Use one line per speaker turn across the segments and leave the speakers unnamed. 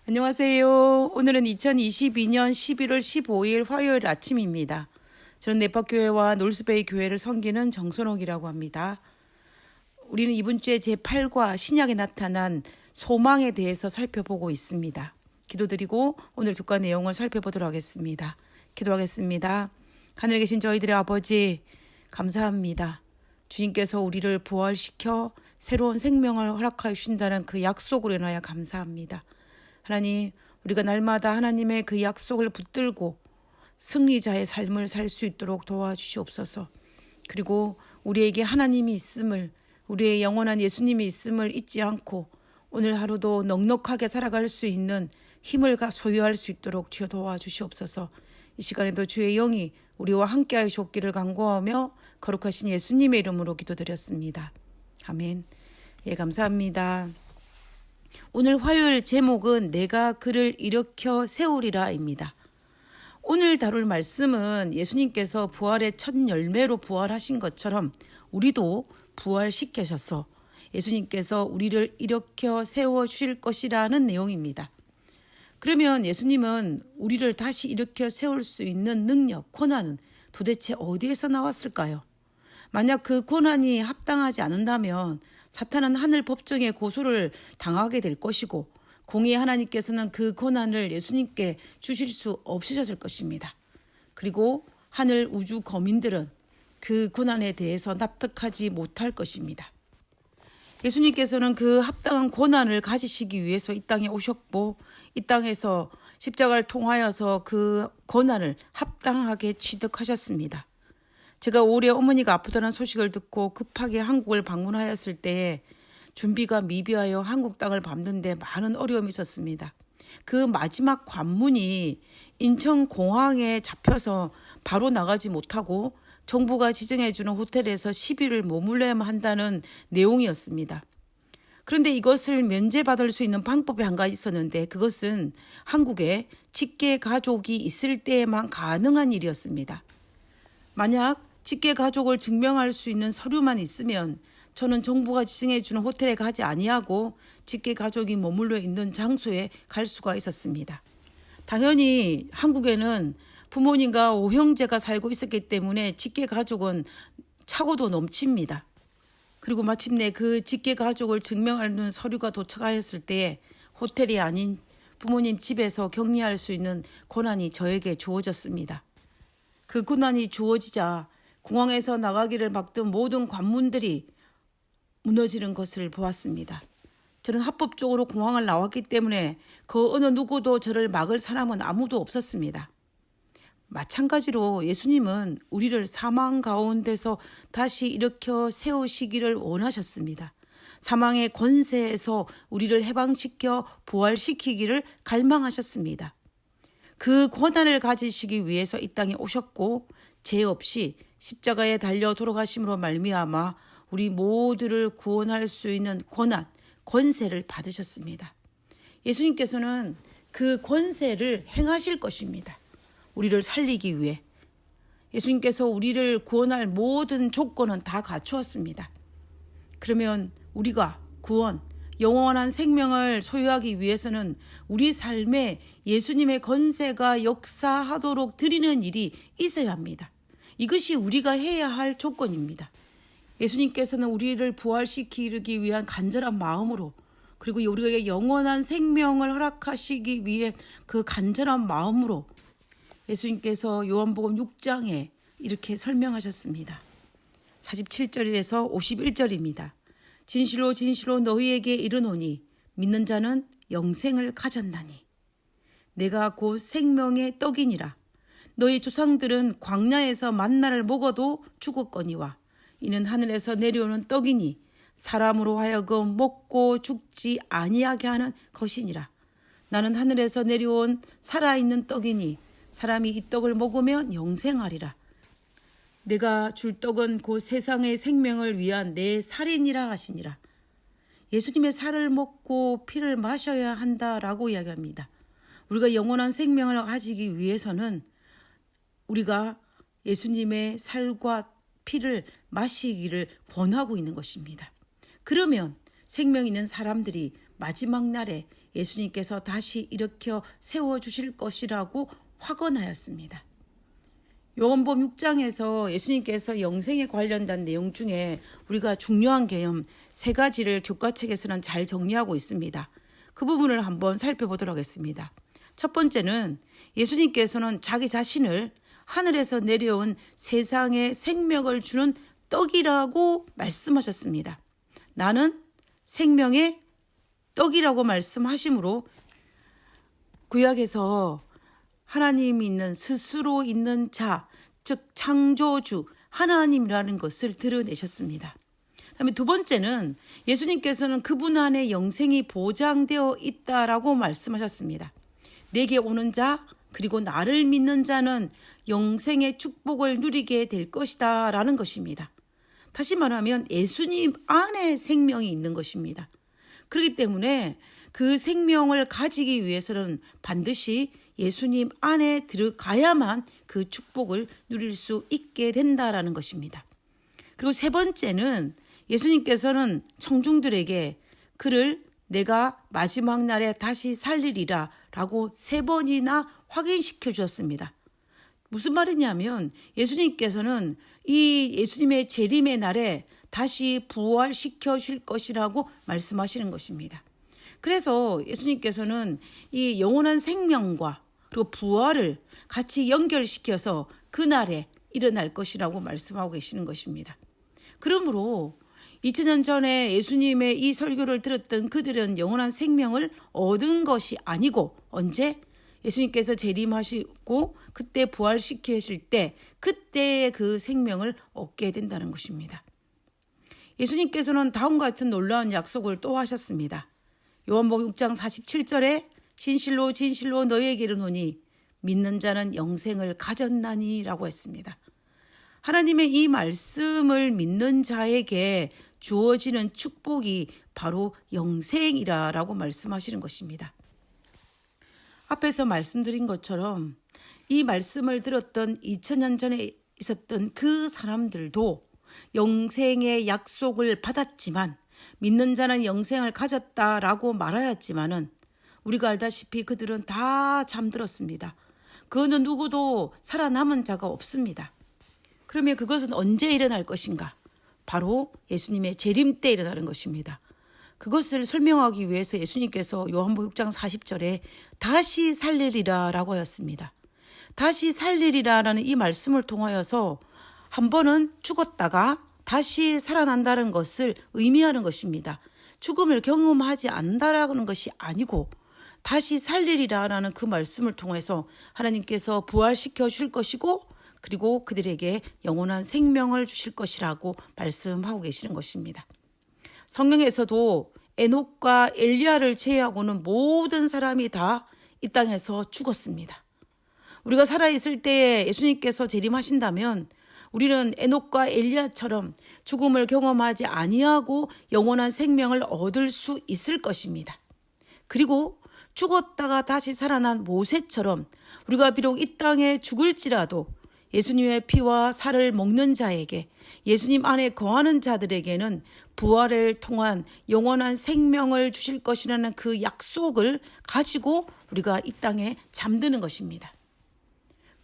안녕하세요. 오늘은 2022년 11월 15일 화요일 아침입니다. 저는 네파교회와 놀스베이 교회를 섬기는 정선옥이라고 합니다. 우리는 이번 주에 제8과 신약에 나타난 소망에 대해서 살펴보고 있습니다. 기도드리고 오늘 교과 내용을 살펴보도록 하겠습니다. 기도하겠습니다. 하늘에 계신 저희들의 아버지, 감사합니다. 주님께서 우리를 부활시켜 새로운 생명을 허락하여 주신다는 그 약속으로 인하여 감사합니다. 하나님, 우리가 날마다 하나님의 그 약속을 붙들고 승리자의 삶을 살 수 있도록 도와주시옵소서. 그리고 우리에게 하나님이 있음을, 우리의 영원한 예수님이 있음을 잊지 않고 오늘 하루도 넉넉하게 살아갈 수 있는 힘을 소유할 수 있도록 주여 도와주시옵소서. 이 시간에도 주의 영이 우리와 함께 하시옵기를 간구하며 거룩하신 예수님의 이름으로 기도드렸습니다. 아멘. 예, 감사합니다. 오늘 화요일 제목은 내가 그를 일으켜 세우리라입니다. 오늘 다룰 말씀은 예수님께서 부활의 첫 열매로 부활하신 것처럼 우리도 부활시키셔서 예수님께서 우리를 일으켜 세워주실 것이라는 내용입니다. 그러면 예수님은 우리를 다시 일으켜 세울 수 있는 능력, 권한은 도대체 어디에서 나왔을까요? 만약 그 권한이 합당하지 않는다면 사탄은 하늘 법정에 고소를 당하게 될 것이고 공의의 하나님께서는 그 권한을 예수님께 주실 수 없으셨을 것입니다. 그리고 하늘 우주 거민들은 그 권한에 대해서 납득하지 못할 것입니다. 예수님께서는 그 합당한 권한을 가지시기 위해서 이 땅에 오셨고 이 땅에서 십자가를 통하여서 그 권한을 합당하게 취득하셨습니다. 제가 올해 어머니가 아프다는 소식을 듣고 급하게 한국을 방문하였을 때 준비가 미비하여 한국 땅을 밟는데 많은 어려움이 있었습니다. 그 마지막 관문이 인천공항에 잡혀서 바로 나가지 못하고 정부가 지정해주는 호텔에서 10일을 머물러야만 한다는 내용이었습니다. 그런데 이것을 면제받을 수 있는 방법이 한 가지 있었는데 그것은 한국에 직계 가족이 있을 때에만 가능한 일이었습니다. 만약 직계 가족을 증명할 수 있는 서류만 있으면 저는 정부가 지정해주는 호텔에 가지 아니하고 직계 가족이 머물러 있는 장소에 갈 수가 있었습니다. 당연히 한국에는 부모님과 오형제가 살고 있었기 때문에 직계 가족은 차고도 넘칩니다. 그리고 마침내 그 직계 가족을 증명하는 서류가 도착하였을 때 호텔이 아닌 부모님 집에서 격리할 수 있는 권한이 저에게 주어졌습니다. 그 권한이 주어지자 공항에서 나가기를 막던 모든 관문들이 무너지는 것을 보았습니다. 저는 합법적으로 공항을 나왔기 때문에 그 어느 누구도 저를 막을 사람은 아무도 없었습니다. 마찬가지로 예수님은 우리를 사망 가운데서 다시 일으켜 세우시기를 원하셨습니다. 사망의 권세에서 우리를 해방시켜 부활시키기를 갈망하셨습니다. 그 권한을 가지시기 위해서 이 땅에 오셨고 죄 없이 십자가에 달려 돌아가심으로 말미암아 우리 모두를 구원할 수 있는 권한, 권세를 받으셨습니다. 예수님께서는 그 권세를 행하실 것입니다. 우리를 살리기 위해. 예수님께서 우리를 구원할 모든 조건은 다 갖추었습니다. 그러면 우리가 구원, 영원한 생명을 소유하기 위해서는 우리 삶에 예수님의 권세가 역사하도록 드리는 일이 있어야 합니다. 이것이 우리가 해야 할 조건입니다. 예수님께서는 우리를 부활시키기 위한 간절한 마음으로 그리고 우리에게 영원한 생명을 허락하시기 위해 그 간절한 마음으로 예수님께서 요한복음 6장에 이렇게 설명하셨습니다. 47절에서 51절입니다. 진실로 진실로 너희에게 이르노니 믿는 자는 영생을 가졌나니 내가 곧 생명의 떡이니라. 너희 조상들은 광야에서 만나를 먹어도 죽었거니와 이는 하늘에서 내려오는 떡이니 사람으로 하여금 먹고 죽지 아니하게 하는 것이니라. 나는 하늘에서 내려온 살아있는 떡이니 사람이 이 떡을 먹으면 영생하리라. 내가 줄 떡은 곧 세상의 생명을 위한 내 살이니라 하시니라. 예수님의 살을 먹고 피를 마셔야 한다라고 이야기합니다. 우리가 영원한 생명을 가지기 위해서는 우리가 예수님의 살과 피를 마시기를 권하고 있는 것입니다. 그러면 생명 있는 사람들이 마지막 날에 예수님께서 다시 일으켜 세워주실 것이라고 확언하였습니다. 요한복음 6장에서 예수님께서 영생에 관련된 내용 중에 우리가 중요한 개념 3가지를 교과책에서는 잘 정리하고 있습니다. 그 부분을 한번 살펴보도록 하겠습니다. 첫 번째는 예수님께서는 자기 자신을 하늘에서 내려온 세상에 생명을 주는 떡이라고 말씀하셨습니다. 나는 생명의 떡이라고 말씀하심으로 구약에서 하나님이 있는 스스로 있는 자, 즉 창조주 하나님이라는 것을 드러내셨습니다. 그다음에 두 번째는 예수님께서는 그분 안에 영생이 보장되어 있다라고 말씀하셨습니다. 내게 오는 자 그리고 나를 믿는 자는 영생의 축복을 누리게 될 것이다 라는 것입니다. 다시 말하면 예수님 안에 생명이 있는 것입니다. 그렇기 때문에 그 생명을 가지기 위해서는 반드시 예수님 안에 들어가야만 그 축복을 누릴 수 있게 된다라는 것입니다. 그리고 세 번째는 예수님께서는 청중들에게 그를 내가 마지막 날에 다시 살리리라 라고 3번이나 확인시켜 주었습니다. 무슨 말이냐면 예수님께서는 이 예수님의 재림의 날에 다시 부활시켜 줄 것이라고 말씀하시는 것입니다. 그래서 예수님께서는 이 영원한 생명과 그리고 부활을 같이 연결시켜서 그날에 일어날 것이라고 말씀하고 계시는 것입니다. 그러므로 2000년 전에 예수님의 이 설교를 들었던 그들은 영원한 생명을 얻은 것이 아니고 언제? 예수님께서 재림하시고 그때 부활시키실 때 그때의 그 생명을 얻게 된다는 것입니다. 예수님께서는 다음과 같은 놀라운 약속을 또 하셨습니다. 요한복음 6장 47절에 진실로 진실로 너희에게 이르노니 믿는 자는 영생을 가졌나니 라고 했습니다. 하나님의 이 말씀을 믿는 자에게 주어지는 축복이 바로 영생이라고 말씀하시는 것입니다. 앞에서 말씀드린 것처럼 이 말씀을 들었던 2000년 전에 있었던 그 사람들도 영생의 약속을 받았지만 믿는 자는 영생을 가졌다라고 말하였지만은 우리가 알다시피 그들은 다 잠들었습니다. 그 어느 누구도 살아남은 자가 없습니다. 그러면 그것은 언제 일어날 것인가? 바로 예수님의 재림 때 일어나는 것입니다. 그것을 설명하기 위해서 예수님께서 요한복음 6장 40절에 다시 살리리라 라고 하였습니다. 다시 살리리라라는 이 말씀을 통하여서 한 번은 죽었다가 다시 살아난다는 것을 의미하는 것입니다. 죽음을 경험하지 않는다라는 것이 아니고 다시 살리리라라는 그 말씀을 통해서 하나님께서 부활시켜 줄 것이고 그리고 그들에게 영원한 생명을 주실 것이라고 말씀하고 계시는 것입니다. 성경에서도 에녹과 엘리야를 제외하고는 모든 사람이 다 이 땅에서 죽었습니다. 우리가 살아있을 때에 예수님께서 재림하신다면 우리는 에녹과 엘리야처럼 죽음을 경험하지 아니하고 영원한 생명을 얻을 수 있을 것입니다. 그리고 죽었다가 다시 살아난 모세처럼 우리가 비록 이 땅에 죽을지라도 예수님의 피와 살을 먹는 자에게 예수님 안에 거하는 자들에게는 부활을 통한 영원한 생명을 주실 것이라는 그 약속을 가지고 우리가 이 땅에 잠드는 것입니다.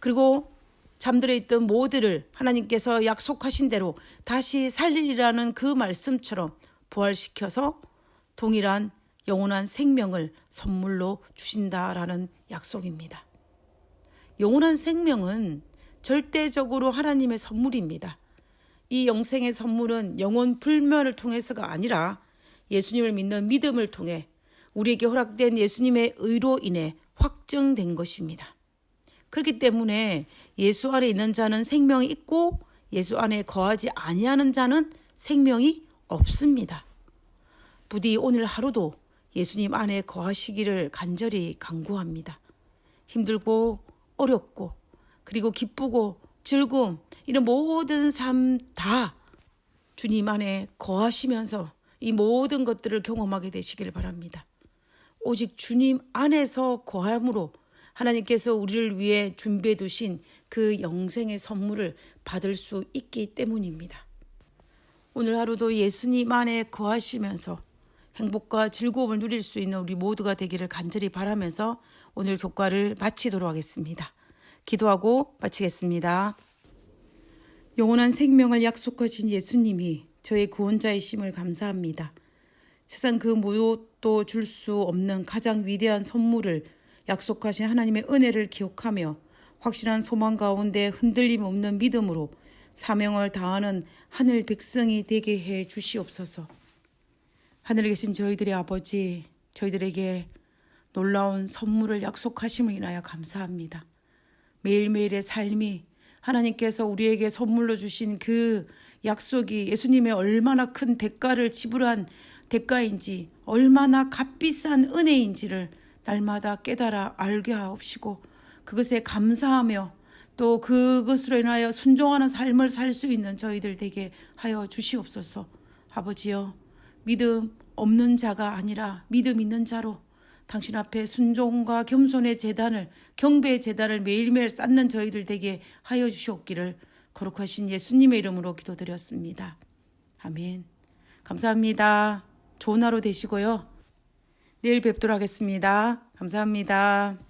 그리고 잠들어 있던 모두를 하나님께서 약속하신 대로 다시 살리리라는 그 말씀처럼 부활시켜서 동일한 영원한 생명을 선물로 주신다라는 약속입니다. 영원한 생명은 절대적으로 하나님의 선물입니다. 이 영생의 선물은 영원 불멸을 통해서가 아니라 예수님을 믿는 믿음을 통해 우리에게 허락된 예수님의 의로 인해 확정된 것입니다. 그렇기 때문에 예수 안에 있는 자는 생명이 있고 예수 안에 거하지 아니하는 자는 생명이 없습니다. 부디 오늘 하루도 예수님 안에 거하시기를 간절히 간구합니다. 힘들고 어렵고 그리고 기쁘고 즐거움 이런 모든 삶 다 주님 안에 거하시면서 이 모든 것들을 경험하게 되시기를 바랍니다. 오직 주님 안에서 거함으로 하나님께서 우리를 위해 준비해 두신 그 영생의 선물을 받을 수 있기 때문입니다. 오늘 하루도 예수님 안에 거하시면서 행복과 즐거움을 누릴 수 있는 우리 모두가 되기를 간절히 바라면서 오늘 교과를 마치도록 하겠습니다. 기도하고 마치겠습니다. 영원한 생명을 약속하신 예수님이 저의 구원자이심을 감사합니다. 세상 그 무엇도 줄 수 없는 가장 위대한 선물을 약속하신 하나님의 은혜를 기억하며 확실한 소망 가운데 흔들림 없는 믿음으로 사명을 다하는 하늘 백성이 되게 해 주시옵소서. 하늘에 계신 저희들의 아버지, 저희들에게 놀라운 선물을 약속하심을 인하여 감사합니다. 매일매일의 삶이 하나님께서 우리에게 선물로 주신 그 약속이 예수님의 얼마나 큰 대가를 지불한 대가인지, 얼마나 값비싼 은혜인지를 날마다 깨달아 알게 하옵시고 그것에 감사하며 또 그것으로 인하여 순종하는 삶을 살 수 있는 저희들 되게 하여 주시옵소서. 아버지여, 믿음 없는 자가 아니라 믿음 있는 자로 당신 앞에 순종과 겸손의 제단을, 경배의 제단을 매일매일 쌓는 저희들 되게 하여 주시옵기를 거룩하신 예수님의 이름으로 기도드렸습니다. 아멘. 감사합니다. 좋은 하루 되시고요. 내일 뵙도록 하겠습니다. 감사합니다.